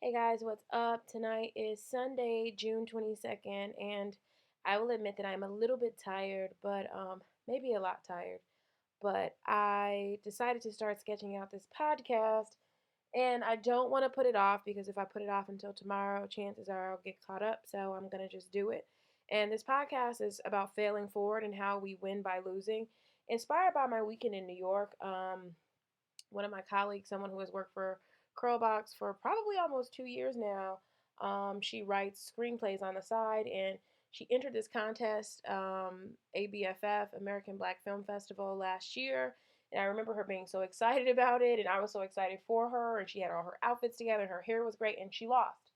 Hey guys, what's up? Tonight is Sunday, June 22nd, and I will admit that I'm a little bit tired, but maybe a lot tired. But I decided to start sketching out this podcast, and I don't want to put it off because if I put it off until tomorrow, chances are I'll get caught up, so I'm going to just do it. And this podcast is about failing forward and how we win by losing. Inspired by my weekend in New York, one of my colleagues, someone who has worked for Curlbox for probably almost 2 years now. She writes screenplays on the side, and she entered this contest, ABFF, American Black Film Festival, last year. And I remember her being so excited about it, and I was so excited for her. And she had all her outfits together, and her hair was great, and she lost.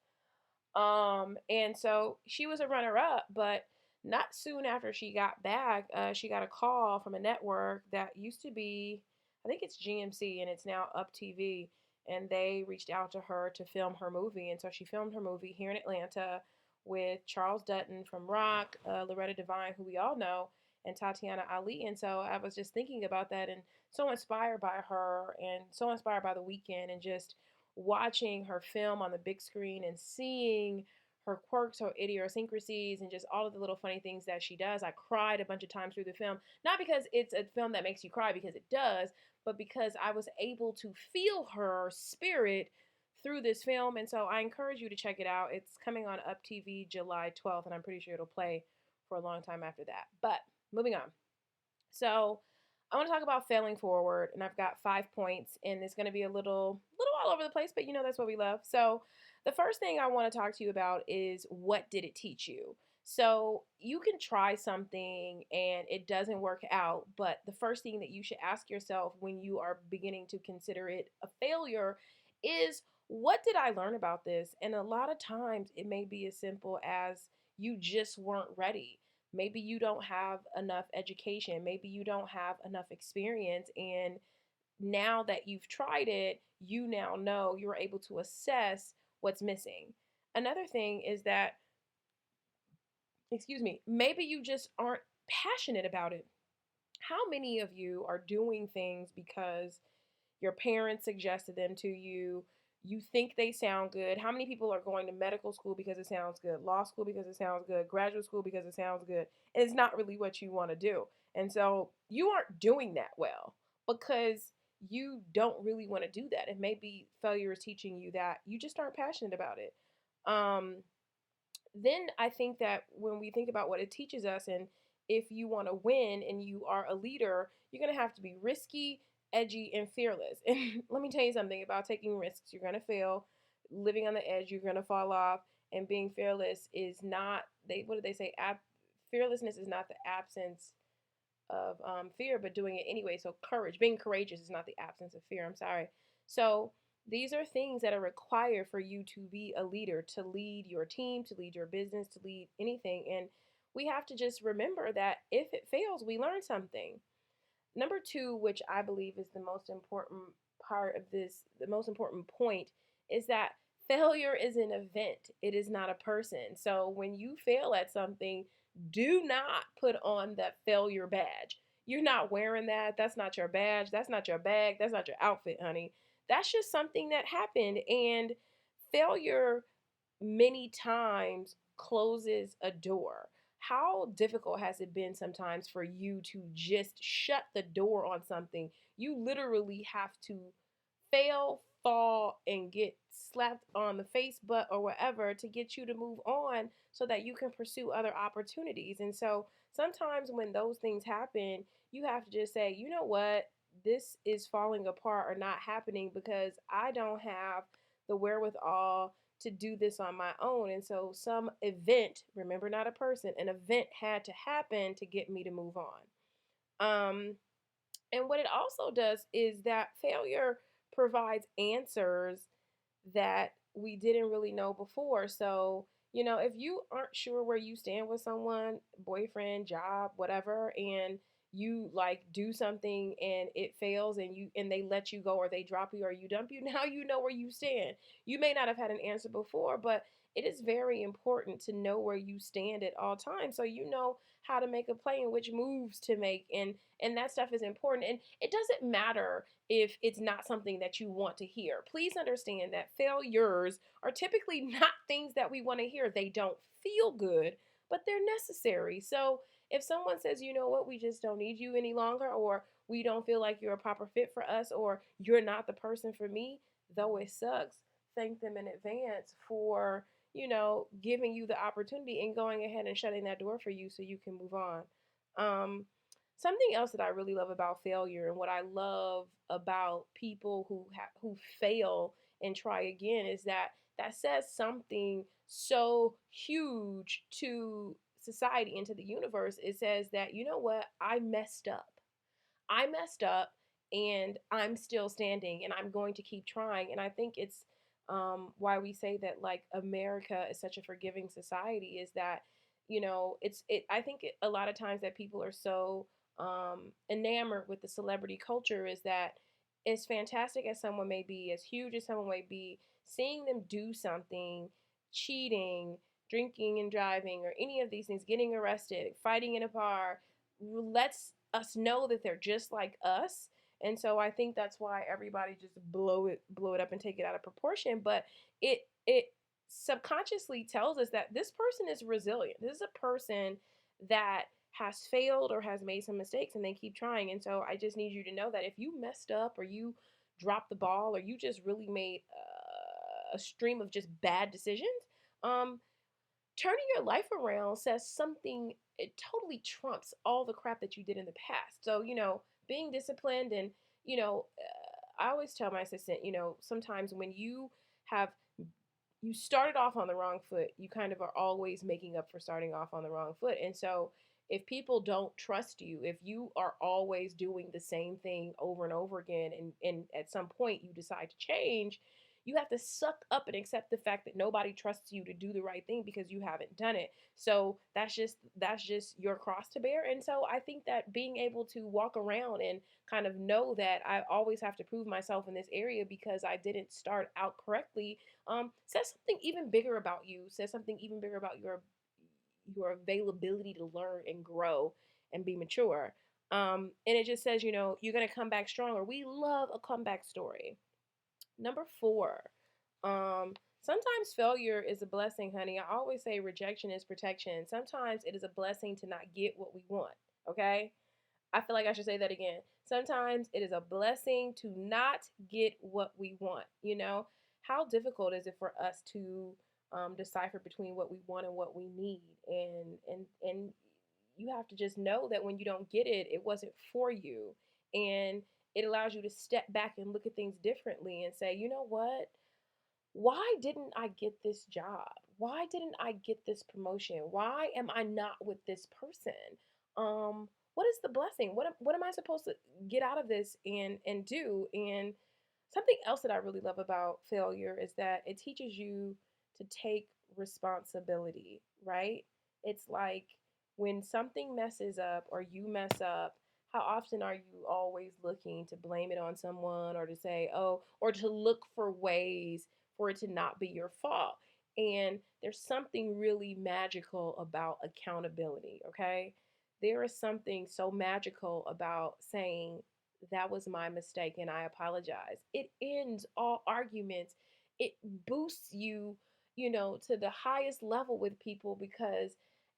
And so she was a runner up, but not soon after she got back, she got a call from a network that used to be, I think it's GMC, and it's now Up TV. And they reached out to her to film her movie. And so she filmed her movie here in Atlanta with Charles Dutton from Rock, Loretta Devine, who we all know, and Tatiana Ali. And so I was just thinking about that and so inspired by her and so inspired by the weekend and just watching her film on the big screen and seeing her quirks, her idiosyncrasies, and just all of the little funny things that she does. I cried a bunch of times through the film, not because it's a film that makes you cry, because it does, but because I was able to feel her spirit through this film. And so I encourage you to check it out. It's coming on Up TV July 12th, and I'm pretty sure it'll play for a long time after that. But moving on. So I want to talk about failing forward, and I've got 5 points, and it's going to be a little all over the place, but that's what we love. So the first thing I want to talk to you about is, what did it teach you? So you can try something and it doesn't work out, but the first thing that you should ask yourself when you are beginning to consider it a failure is, what did I learn about this? And a lot of times it may be as simple as, you just weren't ready. Maybe you don't have enough education. Maybe you don't have enough experience. And now that you've tried it, you now know, you're able to assess what's missing. Another thing is that, excuse me, maybe you just aren't passionate about it. How many of you are doing things because your parents suggested them to you? You think they sound good. How many people are going to medical school because it sounds good, law school because it sounds good, graduate school because it sounds good, and it's not really what you want to do? And so you aren't doing that well because you don't really want to do that. And maybe failure is teaching you that you just aren't passionate about it. Um, then I think that when we think about what it teaches us, and if you want to win and you are a leader, you're going to have to be risky, edgy, and fearless. And let me tell you something about taking risks. You're going to fail. Living on the edge, you're going to fall off. And being fearless is not, what do they say? Fearlessness is not the absence of fear, but doing it anyway. So courage, being courageous is not the absence of fear. I'm sorry. So these are things that are required for you to be a leader, to lead your team, to lead your business, to lead anything. And we have to just remember that if it fails, we learn something. Number two, which I believe is the most important part of this, the most important point, is that failure is an event. It is not a person. So when you fail at something, do not put on that failure badge. You're not wearing that. That's not your badge. That's not your bag. That's not your outfit, honey. That's just something that happened. And failure many times closes a door. How difficult has it been sometimes for you to just shut the door on something? You literally have to fail, fall, and get slapped on the face, butt, or whatever to get you to move on so that you can pursue other opportunities. And so sometimes when those things happen, you have to just say, you know what? This is falling apart or not happening because I don't have the wherewithal to do this on my own. And so some event, remember, not a person, an event had to happen to get me to move on. And what it also does is that failure provides answers that we didn't really know before. So, if you aren't sure where you stand with someone, boyfriend, job, whatever, and you like do something and it fails and they let you go or they drop you or you dump you, now you know where you stand. You may not have had an answer before, but it is very important to know where you stand at all times so you know how to make a play and which moves to make, and that stuff is important. And it doesn't matter if it's not something that you want to hear. Please understand that failures are typically not things that we want to hear. They don't feel good, but they're necessary. So if someone says, you know what, we just don't need you any longer, or we don't feel like you're a proper fit for us, or you're not the person for me, though it sucks, thank them in advance for, giving you the opportunity and going ahead and shutting that door for you so you can move on. Um, Something else that I really love about failure and what I love about people who fail and try again is that that says something so huge to society and to the universe. It says that, you know what, I messed up and I'm still standing and I'm going to keep trying. And I think it's why we say that like America is such a forgiving society is that, I think a lot of times that people are so enamored with the celebrity culture is that as fantastic as someone may be, as huge as someone may be, seeing them do something, cheating, drinking and driving, or any of these things, getting arrested, fighting in a bar, lets us know that they're just like us. And so I think that's why everybody just blow it up and take it out of proportion. But it subconsciously tells us that this person is resilient. This is a person that has failed or has made some mistakes and they keep trying. And so I just need you to know that if you messed up or you dropped the ball or you just really made a stream of just bad decisions, um, turning your life around says something, it totally trumps all the crap that you did in the past. So, being disciplined and, I always tell my assistant, sometimes when have you started off on the wrong foot, you kind of are always making up for starting off on the wrong foot. And so if people don't trust you, if you are always doing the same thing over and over again, and at some point you decide to change, you have to suck up and accept the fact that nobody trusts you to do the right thing because you haven't done it. So that's just your cross to bear. And so I think that being able to walk around and kind of know that I always have to prove myself in this area because I didn't start out correctly, says something even bigger about you, says something even bigger about your availability to learn and grow and be mature. And it just says, you're going to come back stronger. We love a comeback story. Number four, sometimes failure is a blessing, honey. I always say rejection is protection. Sometimes it is a blessing to not get what we want, okay? I feel like I should say that again. Sometimes it is a blessing to not get what we want. How difficult is it for us to decipher between what we want and what we need? And you have to just know that when you don't get it, it wasn't for you, and it allows you to step back and look at things differently and say, you know what? Why didn't I get this job? Why didn't I get this promotion? Why am I not with this person? What is the blessing? What am I supposed to get out of this and do? And something else that I really love about failure is that it teaches you to take responsibility, right? It's like when something messes up or you mess up, how often are you always looking to blame it on someone or to say, oh, or to look for ways for it to not be your fault? And there's something really magical about accountability, okay? There is something so magical about saying, that was my mistake and I apologize. It ends all arguments. It boosts you, to the highest level with people because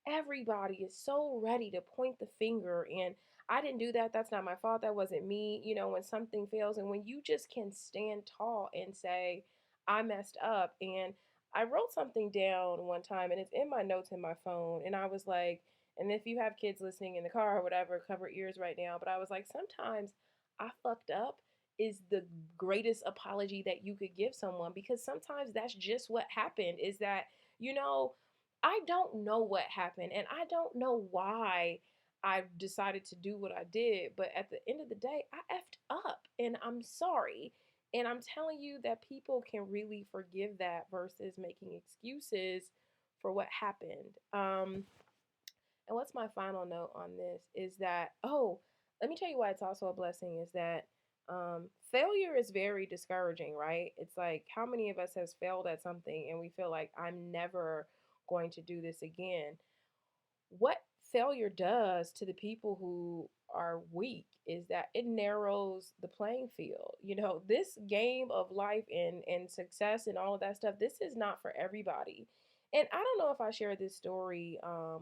everybody is so ready to point the finger and I didn't do that. That's not my fault. That wasn't me. When something fails and when you just can stand tall and say, I messed up. And I wrote something down one time and it's in my notes in my phone. And I was like, and if you have kids listening in the car or whatever, cover ears right now. But I was like, sometimes I fucked up is the greatest apology that you could give someone because sometimes that's just what happened is that, you know, I don't know what happened and I don't know why I decided to do what I did, but at the end of the day, I effed up and I'm sorry. And I'm telling you that people can really forgive that versus making excuses for what happened. And what's my final note on this is that, oh, let me tell you why it's also a blessing is that failure is very discouraging, right? It's like how many of us has failed at something and we feel like I'm never going to do this again. What failure does to the people who are weak is that it narrows the playing field. You know, this game of life and success and all of that stuff, this is not for everybody. And I don't know if I shared this story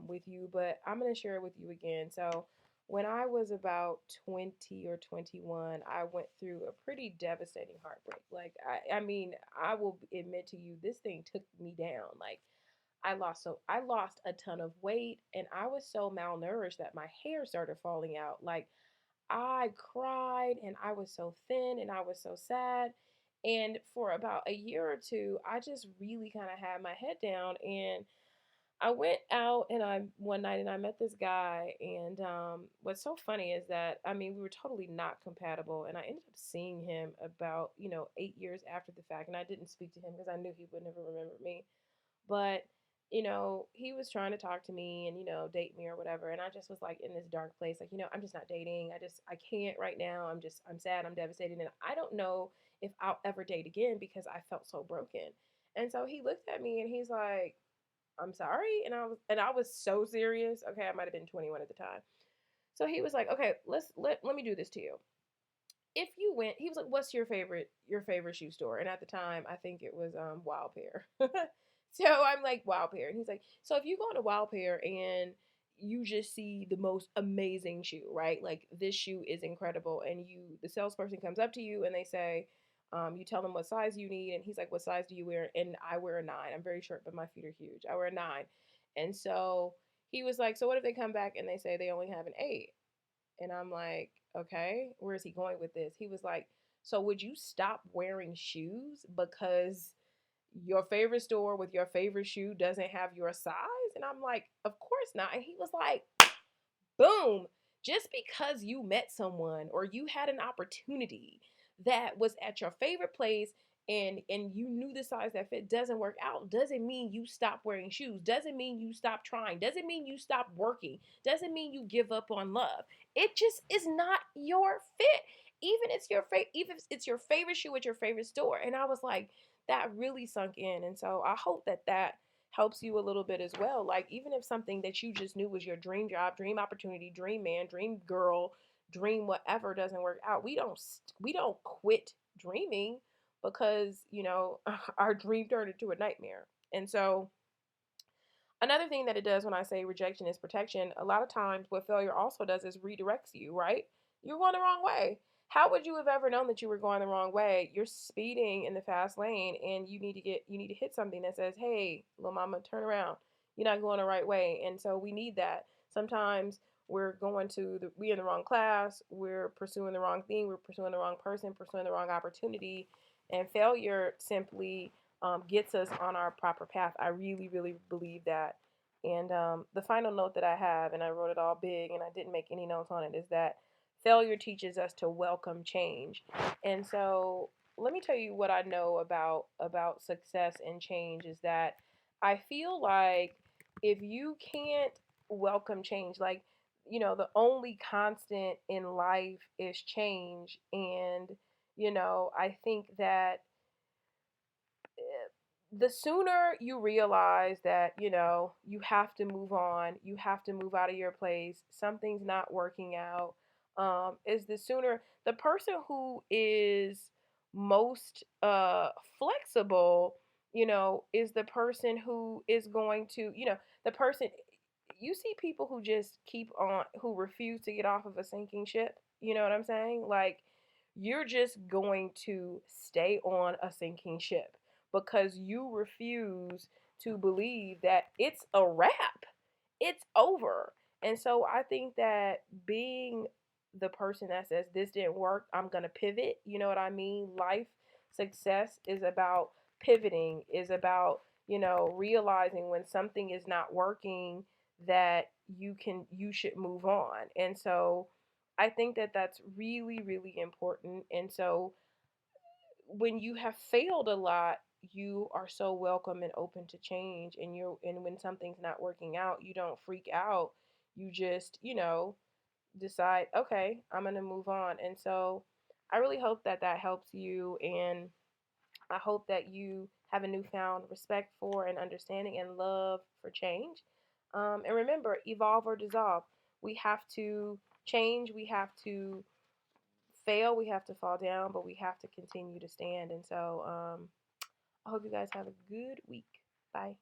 with you, but I'm going to share it with you again. So, when I was about 20 or 21, I went through a pretty devastating heartbreak. Like, I mean, I will admit to you, this thing took me down. Like, I lost a ton of weight and I was so malnourished that my hair started falling out. Like I cried and I was so thin and I was so sad. And for about a year or two, I just really kind of had my head down and I went out and I one night and I met this guy and what's so funny is that I mean we were totally not compatible and I ended up seeing him about, 8 years after the fact and I didn't speak to him because I knew he would never remember me. But, he was trying to talk to me and, date me or whatever. And I just was like in this dark place, like, I'm just not dating. I can't right now. I'm sad. I'm devastated. And I don't know if I'll ever date again because I felt so broken. And so he looked at me and he's like, I'm sorry. And I was so serious. Okay. I might have been 21 at the time. So he was like, okay, let me do this to you. If you went, he was like, what's your favorite shoe store? And at the time I think it was Wild Pair. So I'm like, Wild Pair, and he's like, so if you go to Wild Pair and you just see the most amazing shoe, right? Like this shoe is incredible, and the salesperson comes up to you and they say, you tell them what size you need, and he's like, what size do you wear? And I wear a 9. I'm very short but my feet are huge. I wear a 9. And so he was like, so what if they come back and they say they only have an 8? And I'm like, okay, where is he going with this? He was like, so would you stop wearing shoes because your favorite store with your favorite shoe doesn't have your size? And I'm like, of course not. And he was like, boom, just because you met someone or you had an opportunity that was at your favorite place and you knew the size that fit doesn't work out doesn't mean you stop wearing shoes, doesn't mean you stop trying, doesn't mean you stop working, doesn't mean you give up on love. It just is not your fit. Even if it's your favorite shoe at your favorite store. And I was like, that really sunk in. And so I hope that helps you a little bit as well. Like even if something that you just knew was your dream job, dream opportunity, dream man, dream girl, dream whatever doesn't work out, we don't quit dreaming because, our dream turned into a nightmare. And so another thing that it does when I say rejection is protection, a lot of times what failure also does is redirects you, right? You're going the wrong way. How would you have ever known that you were going the wrong way? You're speeding in the fast lane and you need to hit something that says, "Hey, little mama, turn around. You're not going the right way." And so we need that. Sometimes we in the wrong class, we're pursuing the wrong thing, we're pursuing the wrong person, pursuing the wrong opportunity, and failure simply gets us on our proper path. I really, really believe that. And the final note that I have, and I wrote it all big and I didn't make any notes on it, is that failure teaches us to welcome change. And so let me tell you what I know about success and change is that I feel like if you can't welcome change, like the only constant in life is change. And I think that the sooner you realize that you have to move on, you have to move out of your place, something's not working out, is the sooner the person who is most flexible, is the person who is going to, the person, you see people who just keep on, who refuse to get off of a sinking ship. You know what I'm saying? Like you're just going to stay on a sinking ship because you refuse to believe that it's a wrap. It's over. And so I think that being the person that says this didn't work, I'm going to pivot. You know what I mean? Life success is about pivoting, is about, realizing when something is not working that you should move on. And so I think that that's really, really important. And so when you have failed a lot, you are so welcome and open to change. And when something's not working out, you don't freak out. You just, decide, okay, I'm going to move on. And so I really hope that that helps you. And I hope that you have a newfound respect for and understanding and love for change. And remember, evolve or dissolve. We have to change, we have to fail, we have to fall down, but we have to continue to stand. And so I hope you guys have a good week. Bye.